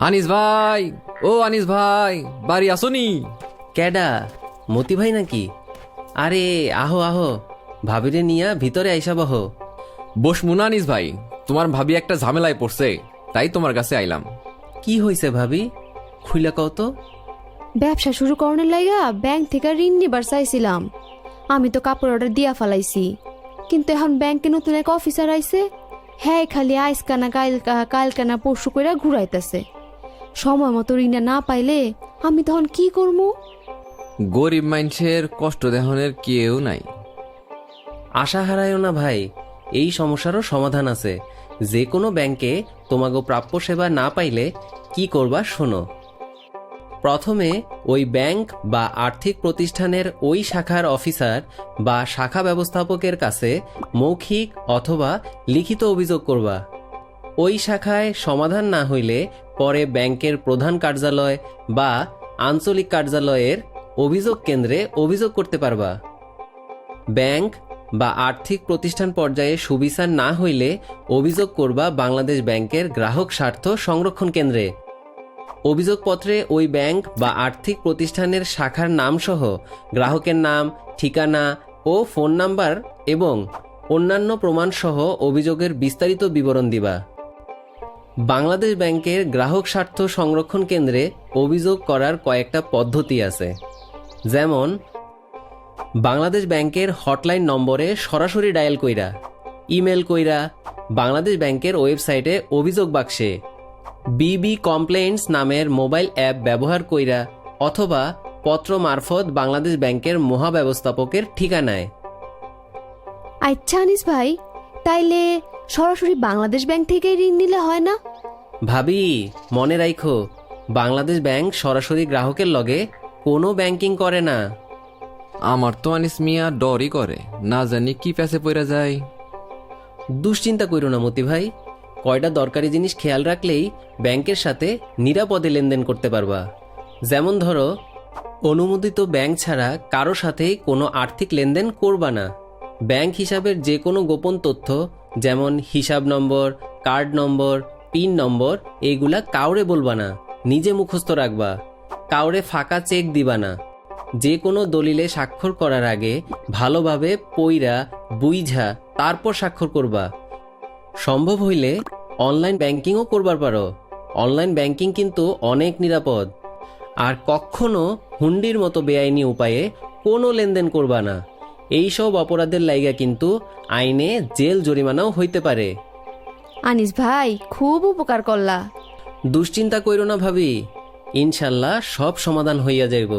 আনিস ভাই, ও আনিস ভাই, বাড়ি আসনি? ক্যাডা? মতি ভাই নাকি? আরে আহো আহো, ভাবিরে নিয়া ভিতরে আইসা বহ। বসমুনা আনিস ভাই, তোমার ভাবি একটা ঝামেলায় পড়ছে, তাই তোমার কাছে আইলাম। কি হয়েছে ভাবি? খুইলা কও তো। ব্যবসা শুরু করার লাইগা ব্যাংক থেকে ঋণ নিবার চাইছিলাম। আমি তো কাপড় অর্ডার দিয়া ফেলাইছি, কিন্তু এখন ব্যাংকে নতুন এক অফিসার আইছে। হ্যাঁ, খালি আইসকানা কালকানা পরশু কইরা ঘুরাইতেছে। সময় মতো ঋণটা না পাইলে আমি তখন কি করবো? গরিব মানুষের কষ্ট দেহনের কেউ নাই। আশা হারায়ও না ভাই, এই সমস্যারও সমাধান আছে। যে কোনো ব্যাংকে তোমাগো প্রাপ্য সেবা না পাইলে কি করবা শোনো। প্রথমে ওই ব্যাংক বা আর্থিক প্রতিষ্ঠানের ওই শাখার অফিসার বা শাখা ব্যবস্থাপকের কাছে মৌখিক অথবা লিখিত অভিযোগ করবা। ওই শাখায় সমাধান না হইলে পরে ব্যাংকের প্রধান কার্যালয় বা আঞ্চলিক কার্যালয়ের অভিযোগ কেন্দ্রে অভিযোগ করতে পারবা। ব্যাংক বা আর্থিক প্রতিষ্ঠান পর্যায়ে সুবিচার না হইলে অভিযোগ করবা বাংলাদেশ ব্যাংকের গ্রাহক স্বার্থ সংরক্ষণ কেন্দ্রে। অভিযোগপত্রে ওই ব্যাংক বা আর্থিক প্রতিষ্ঠানের শাখার নামসহ গ্রাহকের নাম, ঠিকানা ও ফোন নাম্বার এবং অন্যান্য প্রমাণসহ অভিযোগের বিস্তারিত বিবরণ দিবা। বাংলাদেশ ব্যাংকের গ্রাহক স্বার্থ সংরক্ষণ কেন্দ্রে অভিযোগ করার কয়েকটা পদ্ধতি আছে, যেমন বাংলাদেশ ব্যাংকের হটলাইন নম্বরে সরাসরি ডায়াল কইরা, ইমেল কইরা, বাংলাদেশ ব্যাংকের ওয়েবসাইটে অভিযোগ বাক্সে, বিবি কমপ্লেইন্টস নামের মোবাইল অ্যাপ ব্যবহার কইরা, অথবা পত্র মারফত বাংলাদেশ ব্যাংকের মহাব্যবস্থাপকের ঠিকানায়। আচ্ছা আনিস ভাই, তাইলে সরাসরি বাংলাদেশ ব্যাংক থেকে ঋণ নিলে হয় না? ভাবি, মনে রাখো, বাংলাদেশ ব্যাংক সরাসরি গ্রাহকের লগে কোনো ব্যাংকিং করে না। আমার তো আনিস মিয়া ডরই করে, না জানি কি প্যাসে পড়া যায়। দুশ্চিন্তা কইরো না মতি ভাই, কয়টা দরকারি জিনিস খেয়াল রাখলেই ব্যাংকের সাথে নিরাপদে লেনদেন করতে পারবা। যেমন ধরো, অনুমোদিত ব্যাংক ছাড়া কারো সাথেই কোনো আর্থিক লেনদেন করবা না। ব্যাংক হিসাবের যে কোনো গোপন তথ্য, যেমন হিসাব নম্বর, কার্ড নম্বর, পিন নম্বর, এইগুলা কাউরে বলবা না, নিজে মুখস্থ রাখবা। কাউরে ফাঁকা চেক দিবা না। যে কোনো দলিলে স্বাক্ষর করার আগে ভালোভাবে পইরা বুইঝা তারপর স্বাক্ষর করবা। সম্ভব হইলে অনলাইন ব্যাংকিংও করবার পারো। অনলাইন ব্যাংকিং কিন্তু অনেক নিরাপদ। আর কখনো হুন্ডির মতো বেআইনি উপায়ে কোনো লেনদেন করবা না। এইসব অপরাধের লাইগা কিন্তু আইনে জেল জরিমানাও হইতে পারে। আনিস ভাই, খুব উপকার করলা। দুশ্চিন্তা কইরো না ভাবি, ইনশাল্লাহ সব সমাধান হইয়া যাইব।